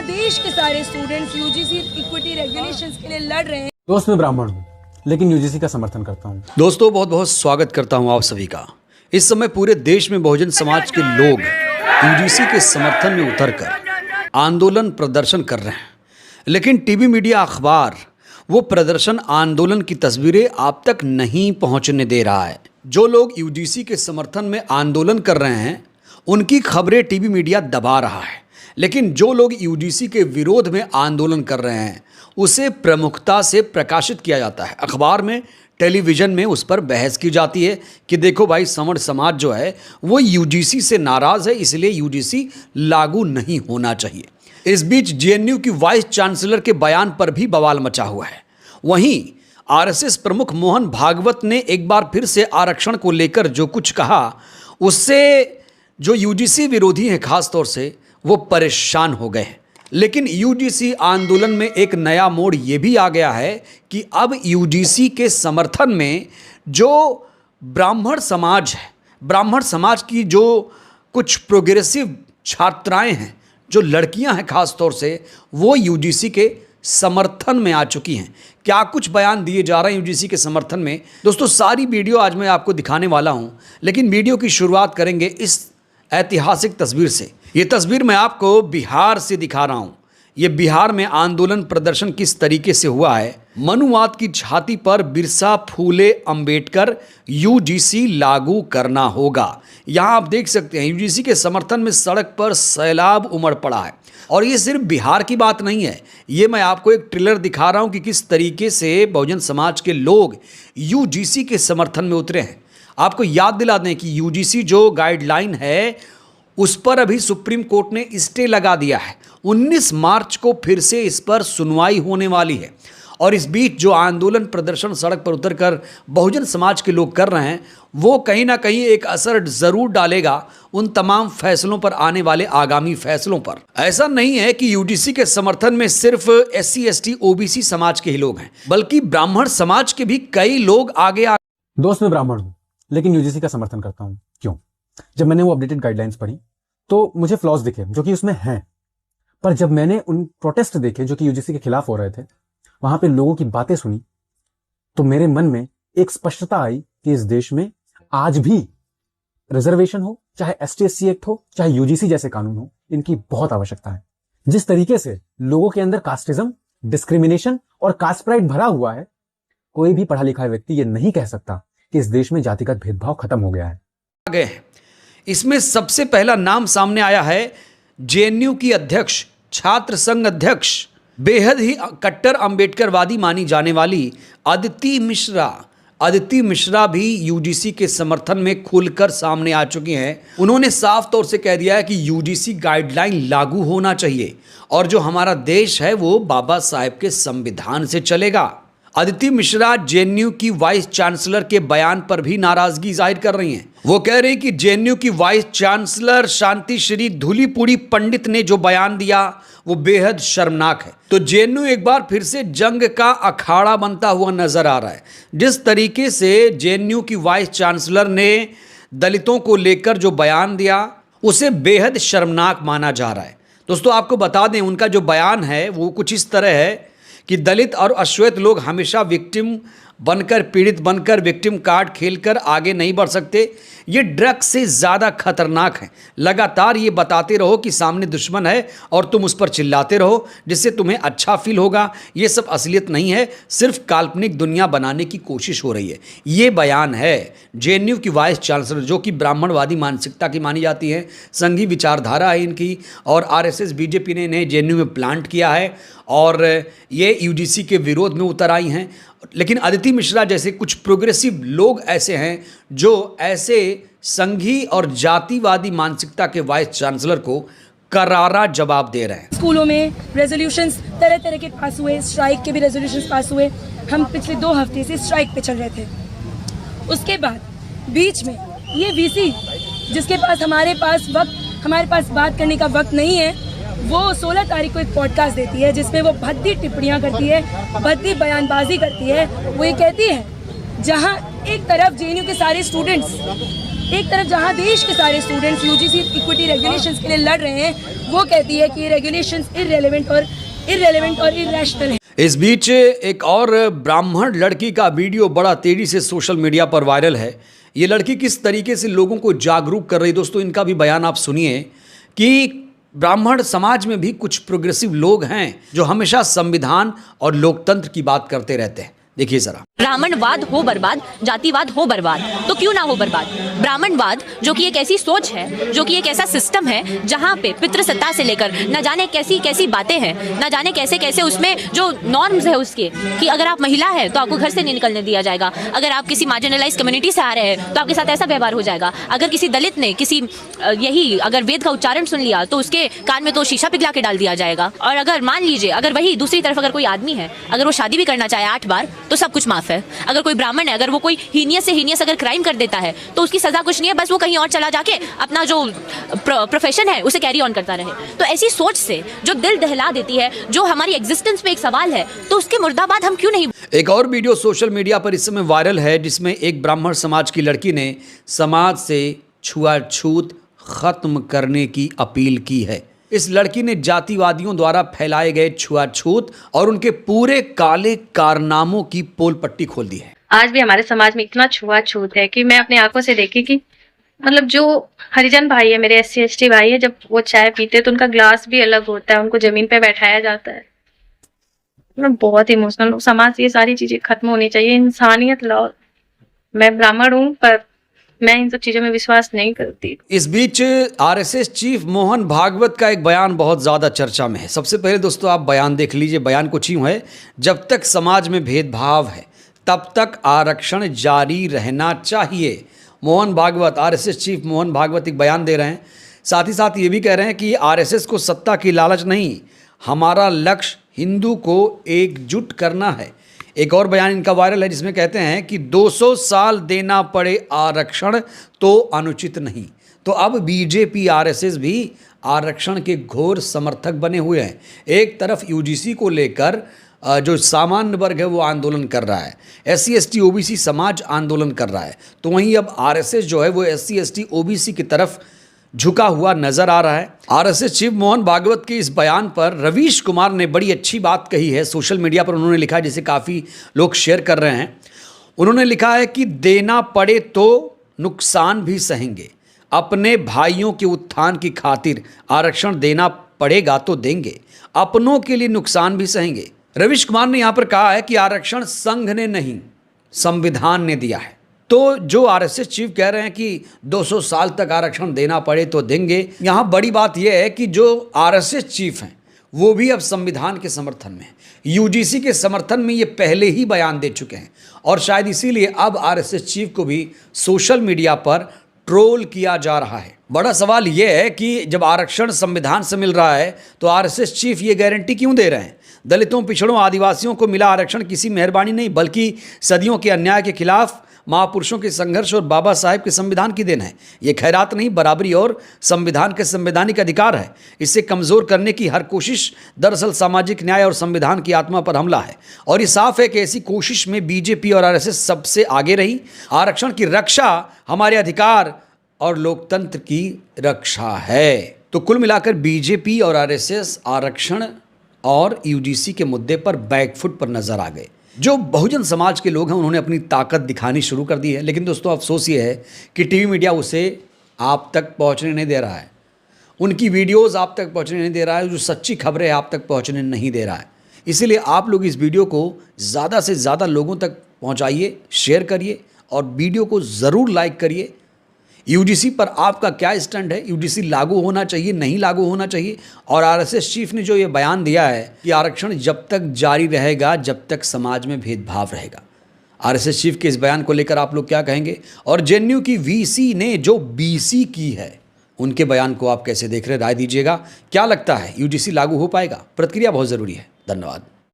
देश के सारे स्टूडेंट्स यूजीसी इक्विटी रेगुलेशंस के लिए लड़ रहे हैं। दोस्त मैं ब्राह्मण हूँ लेकिन यूजीसी का समर्थन करता हूँ। दोस्तों बहुत बहुत स्वागत करता हूँ आप सभी का। इस समय पूरे देश में बहुजन समाज के लोग यूजीसी के समर्थन में उतरकर आंदोलन प्रदर्शन कर रहे हैं, लेकिन टीवी मीडिया अखबार वो प्रदर्शन आंदोलन की तस्वीरें आप तक नहीं पहुंचने दे रहा है। जो लोग यूजीसी के समर्थन में आंदोलन कर रहे हैं उनकी खबरें टीवी मीडिया दबा रहा है, लेकिन जो लोग यूजीसी के विरोध में आंदोलन कर रहे हैं उसे प्रमुखता से प्रकाशित किया जाता है। अखबार में, टेलीविज़न में उस पर बहस की जाती है कि देखो भाई, समर समाज जो है वो यूजीसी से नाराज़ है, इसलिए यूजीसी लागू नहीं होना चाहिए। इस बीच जेएनयू की वाइस चांसलर के बयान पर भी बवाल मचा हुआ है। वहीं आरएसएस प्रमुख मोहन भागवत ने एक बार फिर से आरक्षण को लेकर जो कुछ कहा उससे जो यूजीसी विरोधी हैं खास तौर से वो परेशान हो गए हैं। लेकिन यूजीसी आंदोलन में एक नया मोड़ ये भी आ गया है कि अब यूजीसी के समर्थन में जो ब्राह्मण समाज है, ब्राह्मण समाज की जो कुछ प्रोग्रेसिव छात्राएं हैं, जो लड़कियां हैं खास तौर से, वो यूजीसी के समर्थन में आ चुकी हैं। क्या कुछ बयान दिए जा रहे हैं यूजीसी के समर्थन में, दोस्तों सारी वीडियो आज मैं आपको दिखाने वाला हूं। लेकिन वीडियो की शुरुआत करेंगे इस ऐतिहासिक तस्वीर से। ये तस्वीर मैं आपको बिहार से दिखा रहा हूं। ये बिहार में आंदोलन प्रदर्शन किस तरीके से हुआ है। मनुवाद की छाती पर बिरसा फूले अंबेडकर, यूजीसी लागू करना होगा। यहाँ आप देख सकते हैं यूजीसी के समर्थन में सड़क पर सैलाब उमड़ पड़ा है। और ये सिर्फ बिहार की बात नहीं है, ये मैं आपको एक ट्रेलर दिखा रहा हूँ कि किस तरीके से बहुजन समाज के लोग यूजीसी के समर्थन में उतरे हैं। आपको याद दिला दें कि यूजीसी जो गाइडलाइन है उस पर अभी सुप्रीम कोर्ट ने स्टे लगा दिया है। 19 मार्च को फिर से इस पर सुनवाई होने वाली है। और इस बीच जो आंदोलन प्रदर्शन सड़क पर उतरकर बहुजन समाज के लोग कर रहे हैं वो कहीं ना कहीं एक असर ज़रूर डालेगा उन तमाम फैसलों पर, आने वाले आगामी फैसलों पर। ऐसा नहीं है कि यूजीसी के समर्थन में सिर्फ SC ST OBC समाज के ही लोग हैं, बल्कि ब्राह्मण समाज के भी कई लोग आगे आ। दोस्त मैं ब्राह्मण हूँ लेकिन यूजीसी का समर्थन करता हूँ। क्यों? जब मैंने वो अपडेटेड गाइडलाइंस पढ़ी तो मुझे फ्लॉज दिखे जो कि उसमें हैं, पर जब मैंने उन प्रोटेस्ट देखे जो कि यूजीसी के खिलाफ हो रहे थे, वहां पे लोगों की बातें सुनी, तो मेरे मन में एक स्पष्टता आई कि इस देश में आज भी रिजर्वेशन हो, चाहे ST SC एक्ट हो, चाहे यूजीसी जैसे कानून हो, इनकी बहुत आवश्यकता है। जिस तरीके से लोगों के अंदर कास्टिज्म, डिस्क्रिमिनेशन और कास्ट प्राइड भरा हुआ है, कोई भी पढ़ा लिखा व्यक्ति ये नहीं कह सकता कि इस देश में जातिगत भेदभाव खत्म हो गया है। इसमें सबसे पहला नाम सामने आया है जेएनयू की अध्यक्ष, छात्र संघ अध्यक्ष, बेहद ही कट्टर अंबेडकरवादी मानी जाने वाली अदिति मिश्रा। अदिति मिश्रा भी यूजीसी के समर्थन में खुलकर सामने आ चुकी हैं। उन्होंने साफ तौर से कह दिया है कि यूजीसी गाइडलाइन लागू होना चाहिए और जो हमारा देश है वो बाबा साहेब के संविधान से चलेगा। अदिति मिश्रा जेएनयू की वाइस चांसलर के बयान पर भी नाराजगी जाहिर कर रही हैं। वो कह रही कि जेएनयू की वाइस चांसलर शांति श्री धूलीपुड़ी पंडित ने जो बयान दिया वो बेहद शर्मनाक है। तो जेएनयू एक बार फिर से जंग का अखाड़ा बनता हुआ नजर आ रहा है। जिस तरीके से जेएनयू की वाइस चांसलर ने दलितों को लेकर जो बयान दिया उसे बेहद शर्मनाक माना जा रहा है। दोस्तों आपको बता दें, उनका जो बयान है वो कुछ इस तरह है कि दलित और अश्वेत लोग हमेशा विक्टिम बनकर, पीड़ित बनकर, विक्टिम कार्ड खेलकर आगे नहीं बढ़ सकते। ये ड्रग्स से ज़्यादा खतरनाक है। लगातार ये बताते रहो कि सामने दुश्मन है और तुम उस पर चिल्लाते रहो जिससे तुम्हें अच्छा फील होगा। ये सब असलियत नहीं है, सिर्फ काल्पनिक दुनिया बनाने की कोशिश हो रही है। ये बयान है जेएनयू की वाइस चांसलर जो कि ब्राह्मणवादी मानसिकता की मानी जाती है, संघी विचारधारा है इनकी, और RSS BJP ने इन्हें जेएनयू में प्लांट किया है और ये यूजीसी के विरोध में उतर आई हैं। लेकिन अदिति मिश्रा जैसे कुछ प्रोग्रेसिव लोग ऐसे हैं जो ऐसे संघी और जातिवादी मानसिकता के वाइस चांसलर को करारा जवाब दे रहे हैं। स्कूलों में रेजोल्यूशंस तरह तरह के पास हुए, स्ट्राइक के भी रेजोल्यूशंस पास हुए। हम पिछले 2 हफ्ते से स्ट्राइक पे चल रहे थे। उसके बाद बीच में ये VC जिसके पास हमारे पास बात करने का वक्त नहीं है, वो 16 तारीख को एक पॉडकास्ट देती है जिसमें वो भद्दी टिप्पणियां करती है, भद्दी बयानबाजी करती है। वो ये कहती है, जहां एक तरफ जेएनयू के सारे स्टूडेंट्स एक तरफ जहां देश के सारे स्टूडेंट्स यूजीसी इक्विटी रेगुलेशंस के लिए लड़ रहे हैं, वो कहती है कि ये रेगुलेशंस इररेलेवेंट और इररेशनल है। इस बीच एक और ब्राह्मण लड़की का वीडियो बड़ा तेजी से सोशल मीडिया पर वायरल है। ये लड़की किस तरीके से लोगों को जागरूक कर रही है, दोस्तों इनका भी बयान आप सुनिए कि ब्राह्मण समाज में भी कुछ प्रोग्रेसिव लोग हैं जो हमेशा संविधान और लोकतंत्र की बात करते रहते हैं। देखिए जरा। ब्राह्मणवाद हो बर्बाद, जातिवाद हो बर्बाद, तो क्यों ना हो बर्बाद। ब्राह्मणवाद जो कि एक ऐसी सोच है, जो कि एक ऐसा सिस्टम है जहाँ पे पितृसत्ता से लेकर न जाने कैसी कैसी बातें हैं, न जाने कैसे कैसे उसमें जो नॉर्म्स है उसके, कि अगर आप महिला है तो आपको घर से नहीं निकलने दिया जाएगा, अगर आप किसी मार्जिनलाइज कम्युनिटी से आ रहे हैं तो आपके साथ ऐसा व्यवहार हो जाएगा, अगर किसी दलित ने यही अगर वेद का उच्चारण सुन लिया तो उसके कान में तो शीशा पिघला के डाल दिया जाएगा। और अगर मान लीजिए अगर वही दूसरी तरफ अगर कोई आदमी है, अगर वो शादी भी करना चाहे 8 बार तो सब कुछ माफ है। अगर कोई ब्राह्मण है, अगर वो कोई हीनियस से हीनियस अगर क्राइम कर देता है तो उसकी सजा कुछ नहीं है, बस वो कहीं और चला जाके अपना जो प्रोफेशन है उसे कैरी ऑन करता रहे। तो ऐसी सोच से जो दिल दहला देती है, जो हमारी एग्जिस्टेंस पे एक सवाल है, तो उसके मुर्दाबाद हम क्यों नहीं। एक और वीडियो सोशल मीडिया पर इस समय वायरल है जिसमें एक ब्राह्मण समाज की लड़की ने समाज से छुआछूत खत्म करने की अपील की है। इस लड़की ने जातिवादियों द्वारा फैलाए गए छुआछूत और उनके पूरे काले कारनामों की पोल पट्टी खोल दी है। आज भी हमारे समाज में इतना छुआछूत है कि मैं अपनी आंखों से देखी कि मतलब जो हरिजन भाई है, मेरे SC ST भाई है, जब वो चाय पीते तो उनका ग्लास भी अलग होता है, उनको जमीन पे बैठाया जाता है। मैं बहुत इमोशनल। समाज से ये सारी चीजें खत्म होनी चाहिए, इंसानियत लाओ। मैं ब्राह्मण हूँ पर मैं इन सब चीजों में विश्वास नहीं करती। इस बीच RSS चीफ मोहन भागवत का एक बयान बहुत ज़्यादा चर्चा में है। सबसे पहले दोस्तों आप बयान देख लीजिए। बयान कुछ यूँ है, जब तक समाज में भेदभाव है तब तक आरक्षण जारी रहना चाहिए। मोहन भागवत, RSS चीफ मोहन भागवत एक बयान दे रहे हैं। साथ ही साथ ये भी कह रहे हैं कि RSS को सत्ता की लालच नहीं, हमारा लक्ष्य हिंदू को एकजुट करना है। एक और बयान इनका वायरल है जिसमें कहते हैं कि 200 साल देना पड़े आरक्षण तो अनुचित नहीं। तो अब BJP RSS भी आरक्षण के घोर समर्थक बने हुए हैं। एक तरफ UGC को लेकर जो सामान्य वर्ग है वो आंदोलन कर रहा है, SC ST OBC समाज आंदोलन कर रहा है, तो वहीं अब RSS जो है वो SC ST OBC की तरफ झुका हुआ नजर आ रहा है। RSS चीफ मोहन भागवत के इस बयान पर रवीश कुमार ने बड़ी अच्छी बात कही है। सोशल मीडिया पर उन्होंने लिखा है, जिसे काफ़ी लोग शेयर कर रहे हैं। उन्होंने लिखा है कि देना पड़े तो नुकसान भी सहेंगे, अपने भाइयों के उत्थान की खातिर आरक्षण देना पड़ेगा तो देंगे, अपनों के लिए नुकसान भी सहेंगे। रवीश कुमार ने यहाँ पर कहा है कि आरक्षण संघ ने नहीं, संविधान ने दिया है। तो जो RSS चीफ कह रहे हैं कि 200 साल तक आरक्षण देना पड़े तो देंगे, यहाँ बड़ी बात यह है कि जो RSS चीफ हैं वो भी अब संविधान के समर्थन में हैं। UGC के समर्थन में ये पहले ही बयान दे चुके हैं और शायद इसीलिए अब RSS चीफ को भी सोशल मीडिया पर ट्रोल किया जा रहा है। बड़ा सवाल यह है कि जब आरक्षण संविधान से मिल रहा है तो RSS चीफ ये गारंटी क्यों दे रहे हैं? दलितों, पिछड़ों, आदिवासियों को मिला आरक्षण किसी मेहरबानी नहीं बल्कि सदियों के अन्याय के खिलाफ महापुरुषों के संघर्ष और बाबा साहेब के संविधान की देन है। ये खैरात नहीं, बराबरी और संविधान के संवैधानिक अधिकार है। इसे कमज़ोर करने की हर कोशिश दरअसल सामाजिक न्याय और संविधान की आत्मा पर हमला है और ये साफ है कि ऐसी कोशिश में BJP और RSS सबसे आगे रही। आरक्षण की रक्षा हमारे अधिकार और लोकतंत्र की रक्षा है। तो कुल मिलाकर BJP और RSS आरक्षण और UGC के मुद्दे पर बैकफुट पर नजर आ गए। जो बहुजन समाज के लोग हैं उन्होंने अपनी ताकत दिखानी शुरू कर दी है, लेकिन दोस्तों अफसोस ये है कि टीवी मीडिया उसे आप तक पहुंचने नहीं दे रहा है। उनकी वीडियोस आप तक पहुंचने नहीं दे रहा है, जो सच्ची खबरें आप तक पहुंचने नहीं दे रहा है। इसीलिए आप लोग इस वीडियो को ज़्यादा से ज़्यादा लोगों तक पहुंचाइए, शेयर करिए और वीडियो को ज़रूर लाइक करिए। UGC पर आपका क्या स्टैंड है? UGC लागू होना चाहिए, नहीं लागू होना चाहिए? और RSS चीफ ने जो ये बयान दिया है कि आरक्षण जब तक जारी रहेगा जब तक समाज में भेदभाव रहेगा, RSS चीफ के इस बयान को लेकर आप लोग क्या कहेंगे? और JNU की VC ने जो BC की है उनके बयान को आप कैसे देख रहे हैं? राय दीजिएगा। क्या लगता है UGC लागू हो पाएगा? प्रतिक्रिया बहुत ज़रूरी है। धन्यवाद।